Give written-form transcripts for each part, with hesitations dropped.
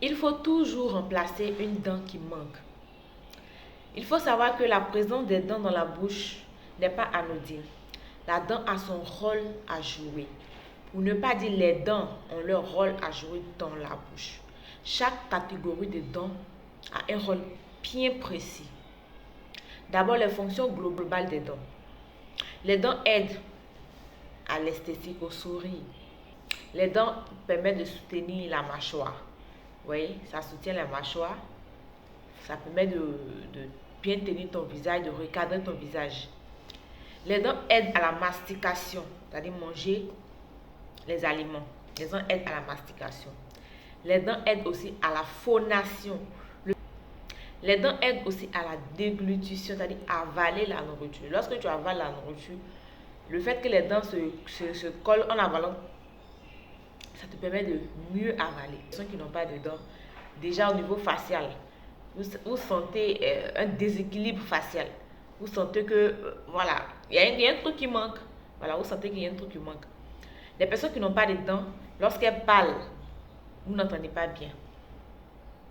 Il faut toujours remplacer une dent qui manque. Il faut savoir que la présence des dents dans la bouche n'est pas anodine. La dent a son rôle à jouer. Pour ne pas dire les dents ont leur rôle à jouer dans la bouche. Chaque catégorie de dents a un rôle bien précis. D'abord, les fonctions globales des dents. Les dents aident à l'esthétique, au sourire. Les dents permettent de soutenir la mâchoire. Vous voyez, ça soutient la mâchoire. Ça permet de bien tenir ton visage, de recadrer ton visage. Les dents aident à la mastication, c'est-à-dire manger les aliments. Les dents aident à la mastication. Les dents aident aussi à la phonation. Les dents aident aussi à la déglutition, c'est-à-dire avaler la nourriture. Lorsque tu avales la nourriture, le fait que les dents se collent en avalant, ça te permet de mieux avaler. Les personnes qui n'ont pas de dents, déjà au niveau facial, vous sentez un déséquilibre facial. Vous sentez que, voilà, il y a un truc qui manque. Voilà, vous sentez qu'il y a un truc qui manque. Les personnes qui n'ont pas de dents, lorsqu'elles parlent, vous n'entendez pas bien.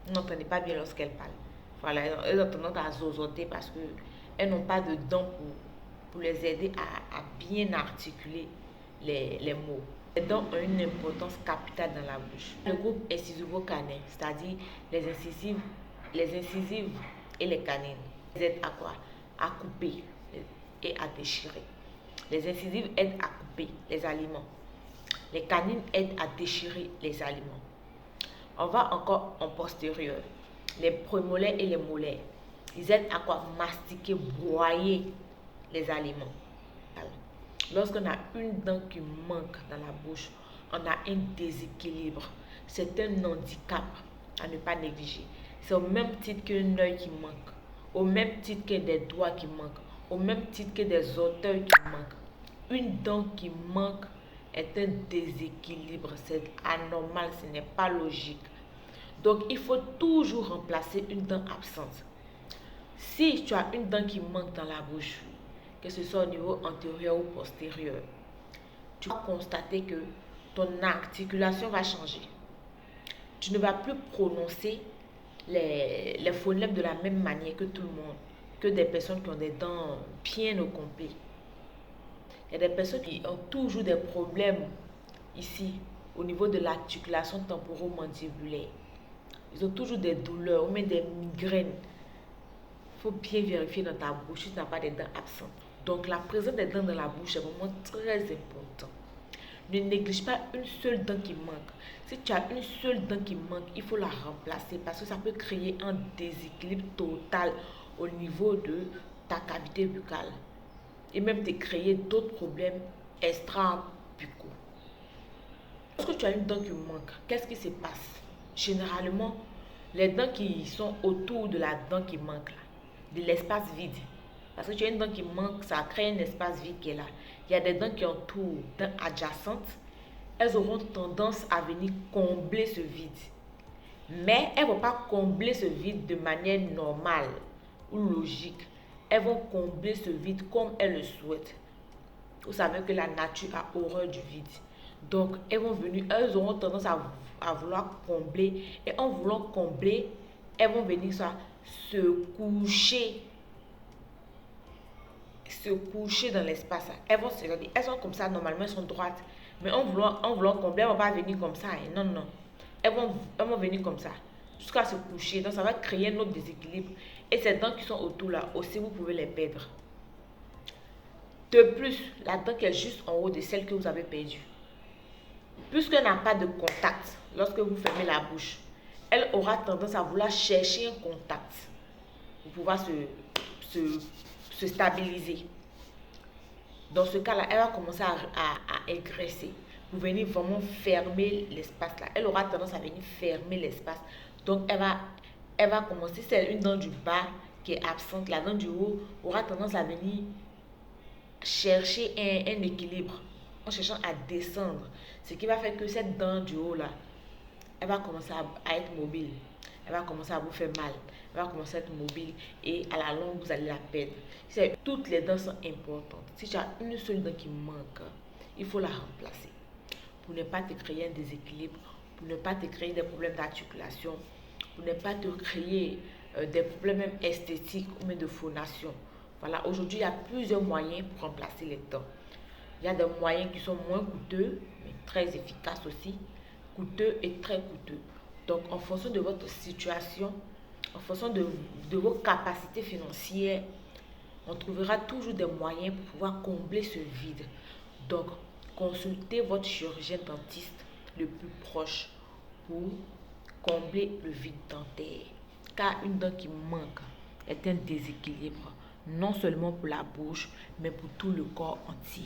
Vous n'entendez pas bien lorsqu'elles parlent. Voilà, elles ont tendance à zozoter parce qu'elles n'ont pas de dents pour les aider à bien articuler les mots. Les dents ont une importance capitale dans la bouche. Le groupe incisivo-canin, c'est-à-dire les incisives et les canines, les aident à quoi? À couper et à déchirer. Les incisives aident à couper les aliments. Les canines aident à déchirer les aliments. On va encore en postérieur. Les prémolaires et les molaires, ils aident à quoi? Mastiquer, broyer les aliments. Voilà. Lorsqu'on a une dent qui manque dans la bouche, on a un déséquilibre. C'est un handicap à ne pas négliger. C'est au même titre qu'un œil qui manque, au même titre que des doigts qui manquent, au même titre que des orteils qui manquent. Une dent qui manque est un déséquilibre. C'est anormal, ce n'est pas logique. Donc, il faut toujours remplacer une dent absente. Si tu as une dent qui manque dans la bouche, que ce soit au niveau antérieur ou postérieur, tu vas constater que ton articulation va changer. Tu ne vas plus prononcer les phonèmes de la même manière que tout le monde, que des personnes qui ont des dents bien au complet. Il y a des personnes qui ont toujours des problèmes ici, au niveau de l'articulation temporomandibulaire. Ils ont toujours des douleurs ou même des migraines. Il faut bien vérifier dans ta bouche si tu n'as pas des dents absentes. Donc la présence des dents dans la bouche est vraiment très important. Ne néglige pas une seule dent qui manque. Si tu as une seule dent qui manque, il faut la remplacer parce que ça peut créer un déséquilibre total au niveau de ta cavité buccale et même te créer d'autres problèmes extra-buccaux. Lorsque tu as une dent qui manque, qu'est-ce qui se passe? Généralement, les dents qui sont autour de la dent qui manque, là, de l'espace vide. Parce que tu as une dent qui manque, ça crée un espace vide qui est là. Il y a des dents qui entourent, dents adjacentes. Elles auront tendance à venir combler ce vide. Mais elles ne vont pas combler ce vide de manière normale ou logique. Elles vont combler ce vide comme elles le souhaitent. Vous savez que la nature a horreur du vide. Donc, elles auront tendance à vouloir combler. Et en voulant combler, elles vont venir se coucher dans l'espace. Elles sont comme ça, normalement, elles sont droites. Mais en voulant combler, elles ne vont pas venir comme ça. Non, non. Elles vont venir comme ça, jusqu'à se coucher. Donc, ça va créer un autre déséquilibre. Et ces dents qui sont autour là, aussi, vous pouvez les perdre. De plus, la dent qui est juste en haut de celle que vous avez perdue, puisqu'elle n'a pas de contact lorsque vous fermez la bouche, elle aura tendance à vouloir chercher un contact pour pouvoir se stabiliser. Dans ce cas-là, elle va commencer à engraisser pour venir vraiment fermer l'espace là. Elle aura tendance à venir fermer l'espace. Donc, elle va commencer, c'est une dent du bas qui est absente. La dent du haut aura tendance à venir chercher un équilibre en cherchant à descendre. Ce qui va faire que cette dent du haut là, elle va commencer à être mobile. Elle va commencer à vous faire mal. Elle va commencer à être mobile et à la longue, vous allez la perdre. Toutes les dents sont importantes. Si tu as une seule dent qui manque, il faut la remplacer pour ne pas te créer un déséquilibre, pour ne pas te créer des problèmes d'articulation, pour ne pas te créer des problèmes même esthétiques ou même de phonation. Voilà, aujourd'hui, il y a plusieurs moyens pour remplacer les dents. Il y a des moyens qui sont moins coûteux, mais très efficaces aussi, coûteux et très coûteux. Donc, en fonction de votre situation, en fonction de vos capacités financières, on trouvera toujours des moyens pour pouvoir combler ce vide. Donc, consultez votre chirurgien dentiste le plus proche pour combler le vide dentaire. Car une dent qui manque est un déséquilibre, non seulement pour la bouche, mais pour tout le corps entier.